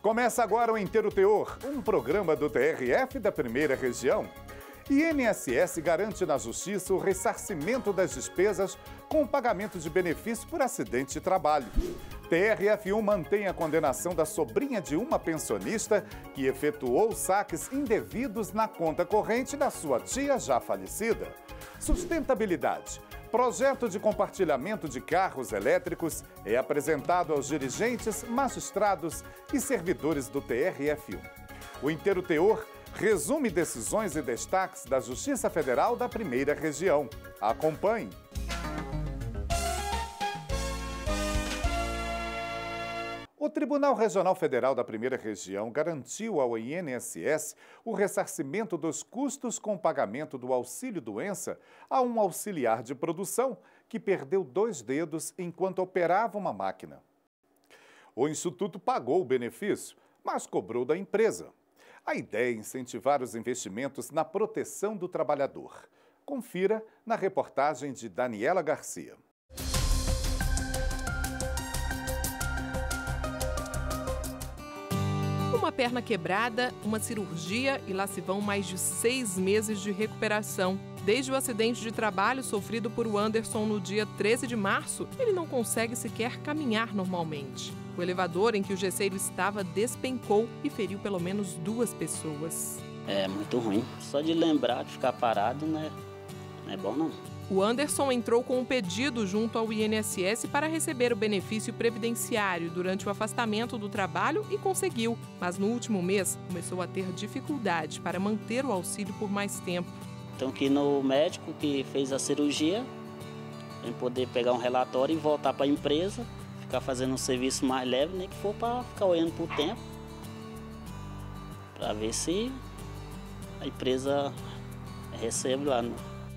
Começa agora o Inteiro Teor, um programa do TRF da Primeira Região. INSS garante na Justiça o ressarcimento das despesas com o pagamento de benefício por acidente de trabalho. TRF1 mantém a condenação da sobrinha de uma pensionista que efetuou saques indevidos na conta corrente da sua tia já falecida. Sustentabilidade. Projeto de compartilhamento de carros elétricos é apresentado aos dirigentes, magistrados e servidores do TRF1. O Inteiro Teor resume decisões e destaques da Justiça Federal da Primeira Região. Acompanhe. O Tribunal Regional Federal da Primeira Região garantiu ao INSS o ressarcimento dos custos com o pagamento do auxílio-doença a um auxiliar de produção que perdeu 2 dedos enquanto operava uma máquina. O Instituto pagou o benefício, mas cobrou da empresa. A ideia é incentivar os investimentos na proteção do trabalhador. Confira na reportagem de Daniela Garcia. Uma perna quebrada, uma cirurgia e lá se vão mais de 6 meses de recuperação. Desde o acidente de trabalho sofrido por Anderson no dia 13 de março, ele não consegue sequer caminhar normalmente. O elevador em que o gesseiro estava despencou e feriu pelo menos 2 pessoas. É muito ruim. Só de lembrar de ficar parado, né? Não é bom não. O Anderson entrou com um pedido junto ao INSS para receber o benefício previdenciário durante o afastamento do trabalho e conseguiu. Mas no último mês começou a ter dificuldade para manter o auxílio por mais tempo. Então que no médico que fez a cirurgia, para poder pegar um relatório e voltar para a empresa, ficar fazendo um serviço mais leve, nem que for para ficar olhando por tempo, para ver se a empresa recebe lá no...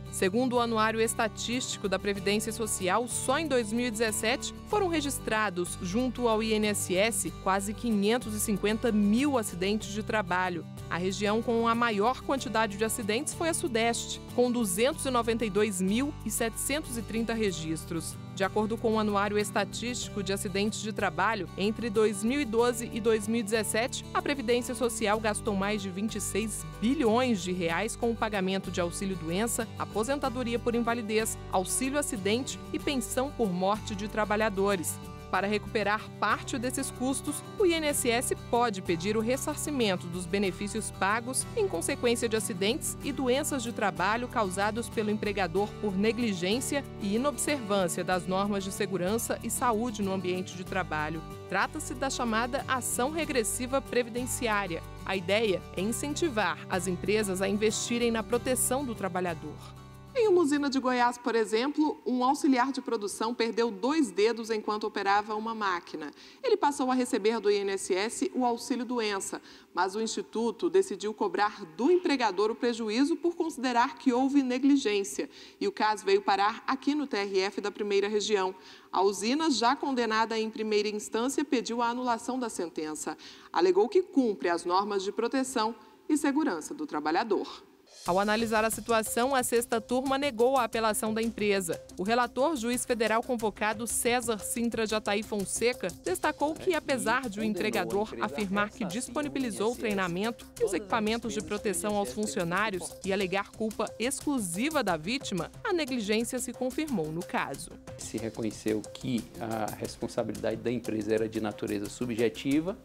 Segundo o Anuário Estatístico da Previdência Social, só em 2017 foram registrados, junto ao INSS, quase 550 mil acidentes de trabalho. A região com a maior quantidade de acidentes foi a Sudeste, com 292.730 registros. De acordo com o Anuário Estatístico de Acidentes de Trabalho, entre 2012 e 2017, a Previdência Social gastou mais de 26 bilhões de reais com o pagamento de auxílio-doença, aposentadoria por invalidez, auxílio-acidente e pensão por morte de trabalhadores. Para recuperar parte desses custos, o INSS pode pedir o ressarcimento dos benefícios pagos em consequência de acidentes e doenças de trabalho causados pelo empregador por negligência e inobservância das normas de segurança e saúde no ambiente de trabalho. Trata-se da chamada ação regressiva previdenciária. A ideia é incentivar as empresas a investirem na proteção do trabalhador. Em uma usina de Goiás, por exemplo, um auxiliar de produção perdeu 2 dedos enquanto operava uma máquina. Ele passou a receber do INSS o auxílio-doença, mas o Instituto decidiu cobrar do empregador o prejuízo por considerar que houve negligência. E o caso veio parar aqui no TRF da Primeira Região. A usina, já condenada em primeira instância, pediu a anulação da sentença. Alegou que cumpre as normas de proteção e segurança do trabalhador. Ao analisar a situação, a 6ª turma negou a apelação da empresa. O relator, juiz federal convocado César Sintra Jataí Fonseca, destacou que, apesar de o empregador afirmar que disponibilizou o treinamento e os equipamentos de proteção aos funcionários e alegar culpa exclusiva da vítima, a negligência se confirmou no caso. Se reconheceu que a responsabilidade da empresa era de natureza subjetiva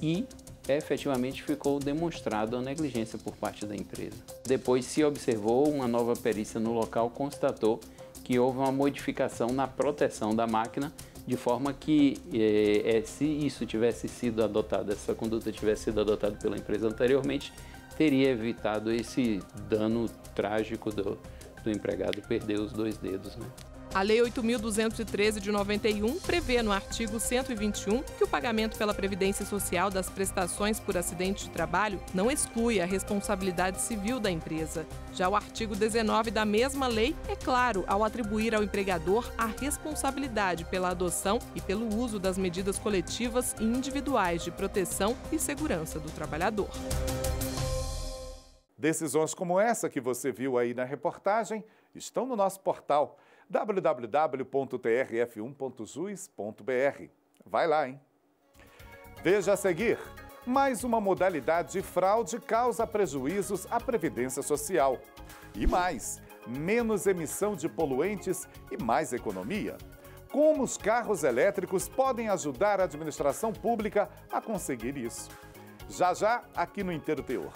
e efetivamente ficou demonstrado a negligência por parte da empresa. Depois se observou uma nova perícia no local, constatou que houve uma modificação na proteção da máquina, de forma que se isso tivesse sido adotado, essa conduta tivesse sido adotada pela empresa anteriormente, teria evitado esse dano trágico do empregado perder os 2 dedos, né? A Lei 8.213 de 91 prevê no artigo 121 que o pagamento pela Previdência Social das prestações por acidente de trabalho não exclui a responsabilidade civil da empresa. Já o artigo 19 da mesma lei é claro ao atribuir ao empregador a responsabilidade pela adoção e pelo uso das medidas coletivas e individuais de proteção e segurança do trabalhador. Decisões como essa que você viu aí na reportagem estão no nosso portal www.trf1.jus.br. Vai lá, hein? Veja a seguir. Mais uma modalidade de fraude causa prejuízos à Previdência Social. E mais, menos emissão de poluentes e mais economia. Como os carros elétricos podem ajudar a administração pública a conseguir isso? Já já, aqui no Inteiro Teor.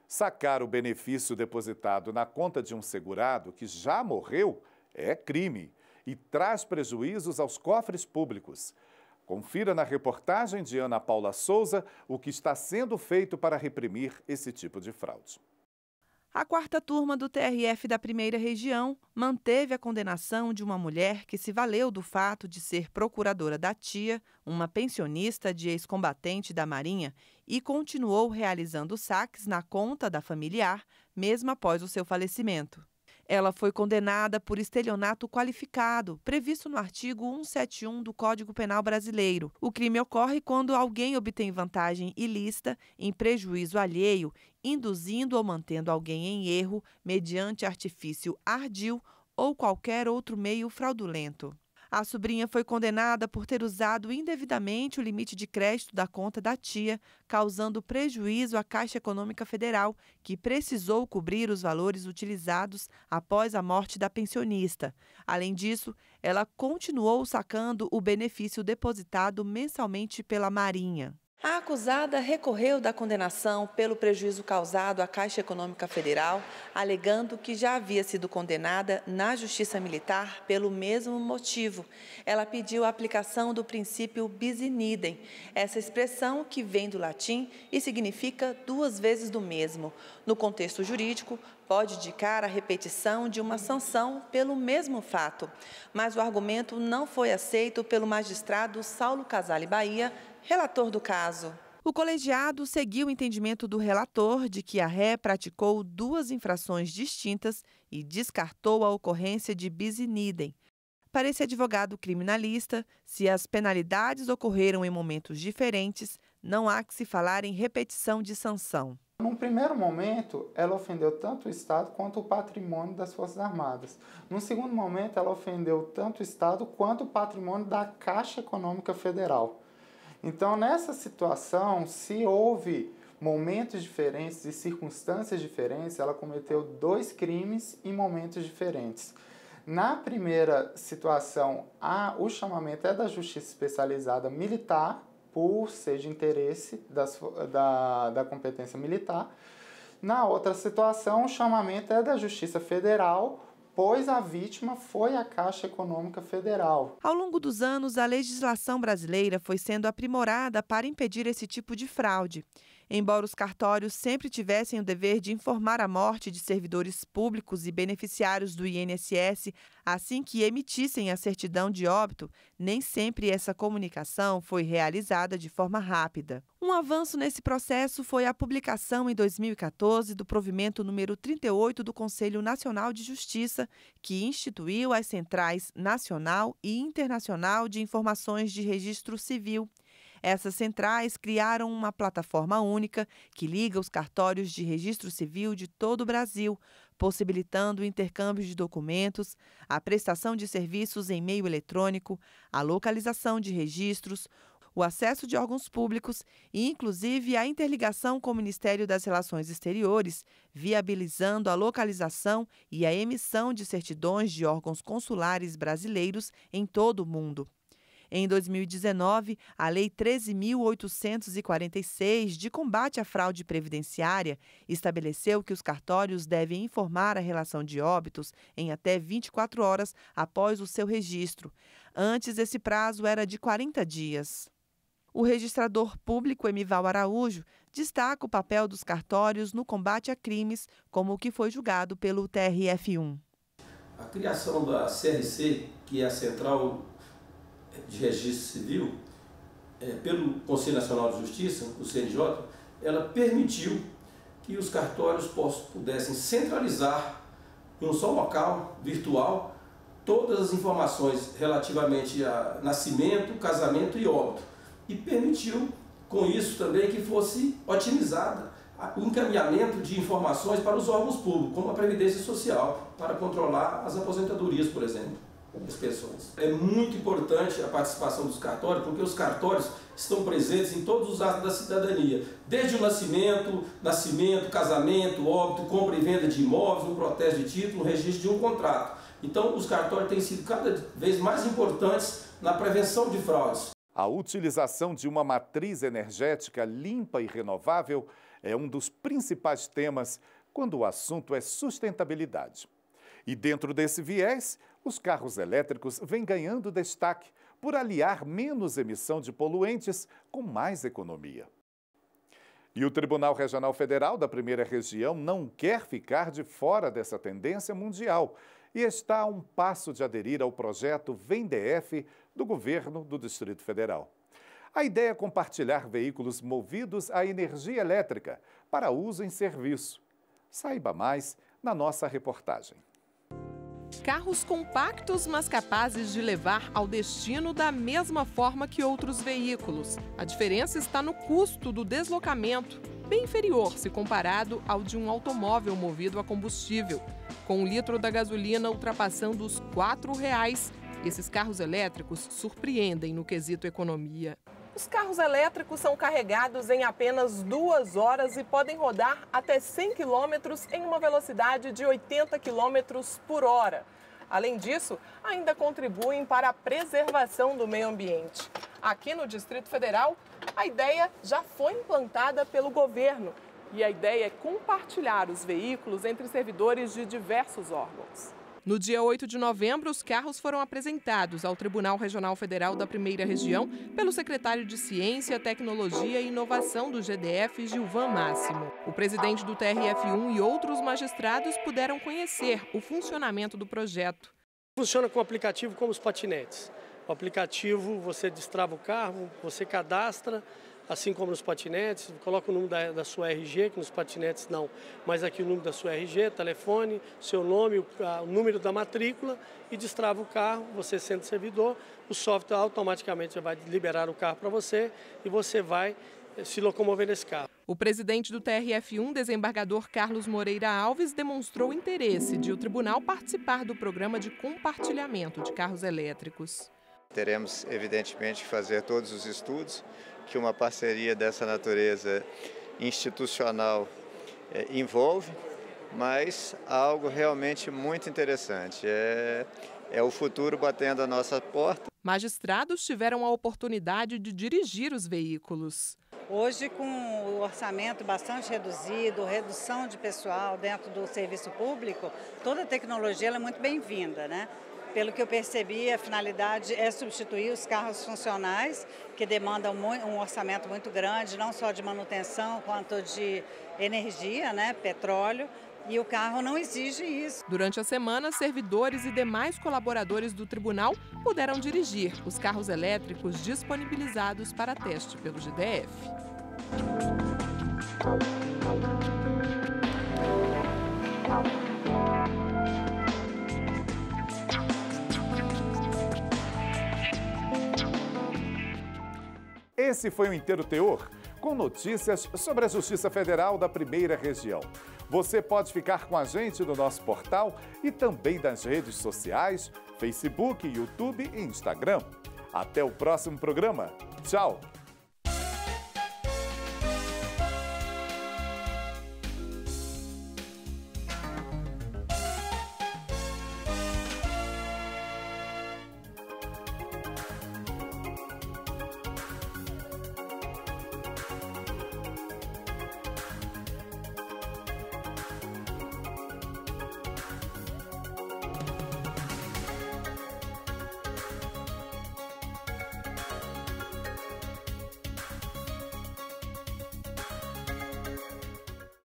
Sacar o benefício depositado na conta de um segurado que já morreu é crime e traz prejuízos aos cofres públicos. Confira na reportagem de Ana Paula Souza o que está sendo feito para reprimir esse tipo de fraude. A quarta turma do TRF da Primeira Região manteve a condenação de uma mulher que se valeu do fato de ser procuradora da tia, uma pensionista de ex-combatente da Marinha, e continuou realizando saques na conta da familiar, mesmo após o seu falecimento. Ela foi condenada por estelionato qualificado, previsto no artigo 171 do Código Penal Brasileiro. O crime ocorre quando alguém obtém vantagem ilícita em prejuízo alheio, induzindo ou mantendo alguém em erro mediante artifício ardil ou qualquer outro meio fraudulento. A sobrinha foi condenada por ter usado indevidamente o limite de crédito da conta da tia, causando prejuízo à Caixa Econômica Federal, que precisou cobrir os valores utilizados após a morte da pensionista. Além disso, ela continuou sacando o benefício depositado mensalmente pela Marinha. A acusada recorreu da condenação pelo prejuízo causado à Caixa Econômica Federal, alegando que já havia sido condenada na Justiça Militar pelo mesmo motivo. Ela pediu a aplicação do princípio bis in idem, essa expressão que vem do latim e significa duas vezes do mesmo. No contexto jurídico, pode indicar a repetição de uma sanção pelo mesmo fato. Mas o argumento não foi aceito pelo magistrado Saulo Casale Bahia, relator do caso. O colegiado seguiu o entendimento do relator de que a ré praticou duas infrações distintas e descartou a ocorrência de bis in idem. Para esse advogado criminalista, se as penalidades ocorreram em momentos diferentes, não há que se falar em repetição de sanção. Num primeiro momento, ela ofendeu tanto o Estado quanto o patrimônio das Forças Armadas. Num segundo momento, ela ofendeu tanto o Estado quanto o patrimônio da Caixa Econômica Federal. Então, nessa situação, se houve momentos diferentes e circunstâncias diferentes, ela cometeu dois crimes em momentos diferentes. Na primeira situação, o chamamento é da Justiça Especializada Militar, por ser de interesse da competência militar. Na outra situação, o chamamento é da Justiça Federal, pois a vítima foi a Caixa Econômica Federal. Ao longo dos anos, a legislação brasileira foi sendo aprimorada para impedir esse tipo de fraude. Embora os cartórios sempre tivessem o dever de informar a morte de servidores públicos e beneficiários do INSS assim que emitissem a certidão de óbito, nem sempre essa comunicação foi realizada de forma rápida. Um avanço nesse processo foi a publicação em 2014 do provimento número 38 do Conselho Nacional de Justiça, que instituiu as Centrais Nacional e Internacional de Informações de Registro Civil. Essas centrais criaram uma plataforma única que liga os cartórios de registro civil de todo o Brasil, possibilitando o intercâmbio de documentos, a prestação de serviços em meio eletrônico, a localização de registros, o acesso de órgãos públicos e, inclusive, a interligação com o Ministério das Relações Exteriores, viabilizando a localização e a emissão de certidões de órgãos consulares brasileiros em todo o mundo. Em 2019, a Lei 13.846, de combate à fraude previdenciária, estabeleceu que os cartórios devem informar a relação de óbitos em até 24 horas após o seu registro. Antes, esse prazo era de 40 dias. O registrador público Emival Araújo destaca o papel dos cartórios no combate a crimes, como o que foi julgado pelo TRF1. A criação da CRC, que é a Central de Registro Civil, pelo Conselho Nacional de Justiça, o CNJ, ela permitiu que os cartórios pudessem centralizar em um só local virtual todas as informações relativamente a nascimento, casamento e óbito. E permitiu, com isso também, que fosse otimizada o encaminhamento de informações para os órgãos públicos, como a Previdência Social, para controlar as aposentadorias, por exemplo. as pensões. É muito importante a participação dos cartórios, porque os cartórios estão presentes em todos os atos da cidadania, desde o nascimento, casamento, óbito, compra e venda de imóveis, um protesto de título, um registro de um contrato. Então, os cartórios têm sido cada vez mais importantes na prevenção de fraudes. A utilização de uma matriz energética limpa e renovável é um dos principais temas quando o assunto é sustentabilidade. E dentro desse viés, os carros elétricos vêm ganhando destaque por aliar menos emissão de poluentes com mais economia. E o Tribunal Regional Federal da Primeira Região não quer ficar de fora dessa tendência mundial e está a um passo de aderir ao projeto Vem DF do governo do Distrito Federal. A ideia é compartilhar veículos movidos a energia elétrica para uso em serviço. Saiba mais na nossa reportagem. Carros compactos, mas capazes de levar ao destino da mesma forma que outros veículos. A diferença está no custo do deslocamento, bem inferior se comparado ao de um automóvel movido a combustível. Com um litro da gasolina ultrapassando os R$ 4,00, esses carros elétricos surpreendem no quesito economia. Os carros elétricos são carregados em apenas 2 horas e podem rodar até 100 km em uma velocidade de 80 km por hora. Além disso, ainda contribuem para a preservação do meio ambiente. Aqui no Distrito Federal, a ideia já foi implantada pelo governo. E a ideia é compartilhar os veículos entre servidores de diversos órgãos. No dia 8 de novembro, os carros foram apresentados ao Tribunal Regional Federal da Primeira Região pelo secretário de Ciência, Tecnologia e Inovação do GDF, Gilvan Máximo. O presidente do TRF1 e outros magistrados puderam conhecer o funcionamento do projeto. Funciona com o aplicativo como os patinetes. O aplicativo, você destrava o carro, você cadastra, assim como nos patinetes, coloca o número da sua RG, que nos patinetes não, mas aqui o número da sua RG, telefone, seu nome, o número da matrícula e destrava o carro, você sendo servidor, o software automaticamente vai liberar o carro para você e você vai se locomover nesse carro. O presidente do TRF1, desembargador Carlos Moreira Alves, demonstrou interesse de o tribunal participar do programa de compartilhamento de carros elétricos. Teremos, evidentemente, que fazer todos os estudos que uma parceria dessa natureza institucional envolve, mas algo realmente muito interessante. É o futuro batendo a nossa porta. Magistrados tiveram a oportunidade de dirigir os veículos. Hoje, com o orçamento bastante reduzido, redução de pessoal dentro do serviço público, toda a tecnologia é muito bem-vinda, né? Pelo que eu percebi, a finalidade é substituir os carros funcionais, que demandam um orçamento muito grande, não só de manutenção, quanto de energia, né, petróleo, e o carro não exige isso. Durante a semana, servidores e demais colaboradores do tribunal puderam dirigir os carros elétricos disponibilizados para teste pelo GDF. Esse foi o Inteiro Teor, com notícias sobre a Justiça Federal da Primeira Região. Você pode ficar com a gente no nosso portal e também nas redes sociais, Facebook, YouTube e Instagram. Até o próximo programa. Tchau!